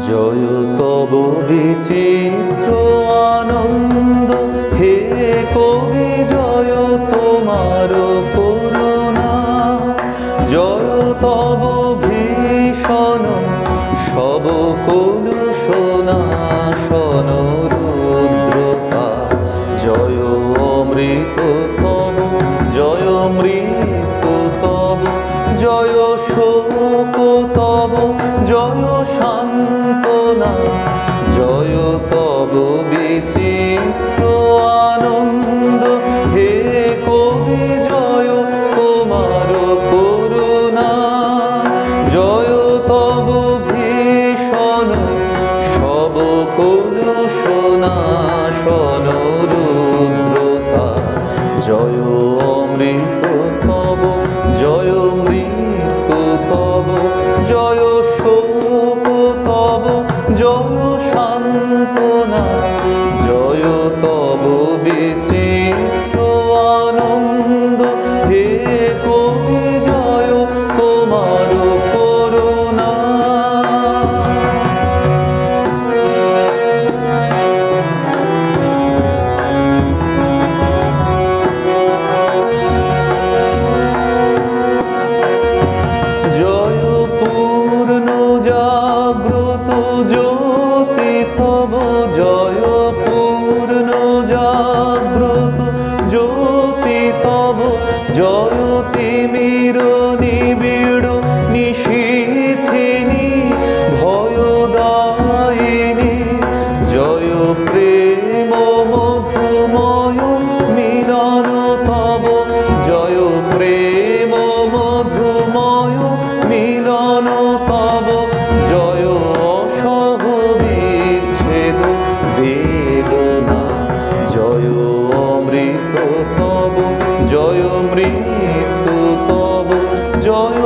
জয় তব বিচিত্র আনন্দ, হে কবি জয় তোমার করুণা। জয় তব ভীষণ সব কলুষনাশন রুদ্রতা। জয় অমৃত তব, জয় মৃত্যু তব, জয় শোক তব, জয় সান্ত্বনা। জয় তব বিচিত্র আনন্দ, হে কবি জয় তোমার করুণা। জয় তব ভীষণ সব কলুষনাশন রুদ্রতা। জয় অমৃত তব, জয় মৃত্যু তব, জয় শোক তব, জয় সান্ত্বনা। জয় তব বিচিত্র আনন্দ, হে কবি জয় তোমার করুণা। জয় পূর্ণ জাগ্রত জ্যোতি তব, জয় পূর্ণ জাগ্রত জ্যোতি তব, জয় তিমির নিবিড় নিশীথিনী ভয়দায়িনী। জয় প্রেম মধুময় মিলন তব, জয় প্রেম মধুময় মিলন তব, জয় অসহ বিচ্ছেদ বেদনা। জয় অমৃত তব, জয় মৃত্যু তব, জয়